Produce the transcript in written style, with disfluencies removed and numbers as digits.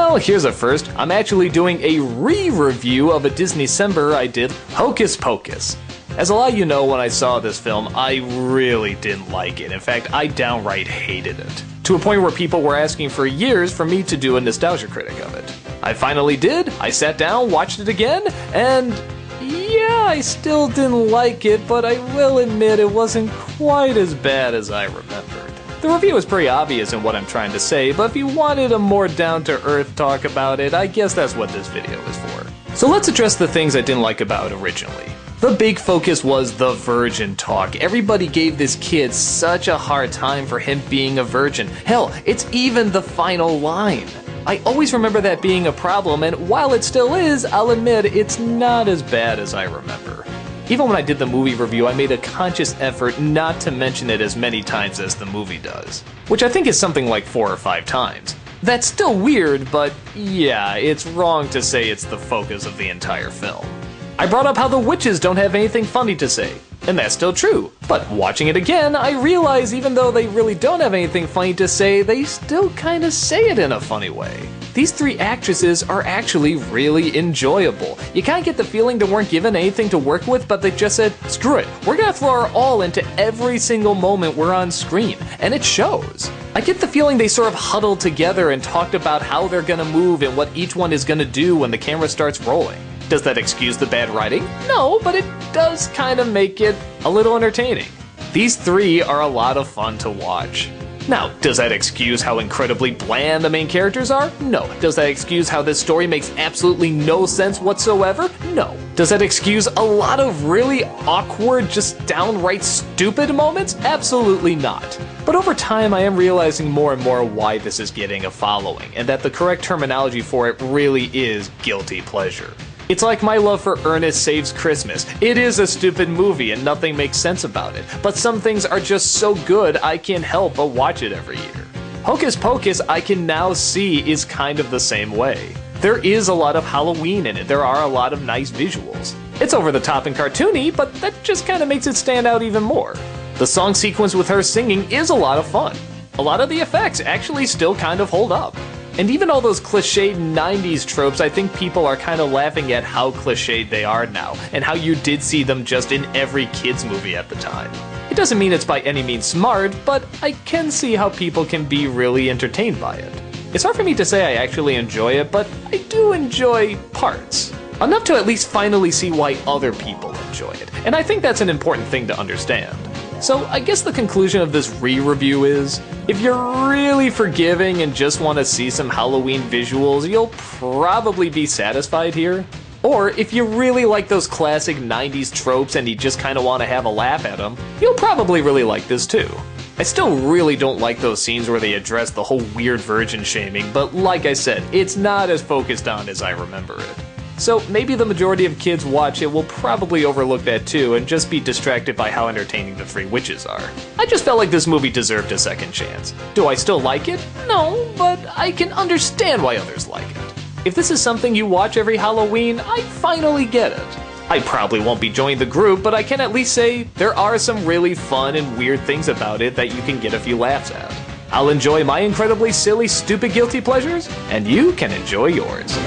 Well, here's a first. I'm actually doing a re-review of a Disneycember I did, Hocus Pocus. As a lot of you know, when I saw this film, I really didn't like it. In fact, I downright hated it. To a point where people were asking for years for me to do a nostalgia critic of it. I finally did. I sat down, watched it again, and yeah, I still didn't like it, but I will admit it wasn't quite as bad as I remembered. The review is pretty obvious in what I'm trying to say, but if you wanted a more down-to-earth talk about it, I guess that's what this video is for. So let's address the things I didn't like about it originally. The big focus was the virgin talk. Everybody gave this kid such a hard time for him being a virgin. Hell, it's even the final line. I always remember that being a problem, and while it still is, I'll admit it's not as bad as I remember. Even when I did the movie review, I made a conscious effort not to mention it as many times as the movie does, which I think is something like 4 or 5 times. That's still weird, but yeah, it's wrong to say it's the focus of the entire film. I brought up how the witches don't have anything funny to say, and that's still true. But watching it again, I realize even though they really don't have anything funny to say, they still kinda say it in a funny way. These 3 actresses are actually really enjoyable. You kinda get the feeling they weren't given anything to work with, but they just said, screw it, we're gonna throw our all into every single moment we're on screen, and it shows. I get the feeling they sort of huddled together and talked about how they're gonna move and what each one is gonna do when the camera starts rolling. Does that excuse the bad writing? No, but it does kind of make it a little entertaining. These 3 are a lot of fun to watch. Now, does that excuse how incredibly bland the main characters are? No. Does that excuse how this story makes absolutely no sense whatsoever? No. Does that excuse a lot of really awkward, just downright stupid moments? Absolutely not. But over time, I am realizing more and more why this is getting a following, and that the correct terminology for it really is guilty pleasure. It's like my love for Ernest Saves Christmas. It is a stupid movie and nothing makes sense about it, but some things are just so good I can't help but watch it every year. Hocus Pocus I can now see is kind of the same way. There is a lot of Halloween in it, there are a lot of nice visuals. It's over the top and cartoony, but that just kind of makes it stand out even more. The song sequence with her singing is a lot of fun. A lot of the effects actually still kind of hold up. And even all those cliched 90s tropes, I think people are kind of laughing at how cliched they are now, and how you did see them just in every kids movie at the time. It doesn't mean it's by any means smart, but I can see how people can be really entertained by it. It's hard for me to say I actually enjoy it, but I do enjoy parts. Enough to at least finally see why other people enjoy it, and I think that's an important thing to understand. So I guess the conclusion of this re-review is, if you're really forgiving and just want to see some Halloween visuals, you'll probably be satisfied here. Or if you really like those classic 90s tropes and you just kind of want to have a laugh at them, you'll probably really like this too. I still really don't like those scenes where they address the whole weird virgin shaming, but like I said, it's not as focused on as I remember it. So maybe the majority of kids watch it will probably overlook that too and just be distracted by how entertaining the 3 witches are. I just felt like this movie deserved a second chance. Do I still like it? No, but I can understand why others like it. If this is something you watch every Halloween, I finally get it. I probably won't be joining the group, but I can at least say there are some really fun and weird things about it that you can get a few laughs at. I'll enjoy my incredibly silly, stupid guilty pleasures, and you can enjoy yours.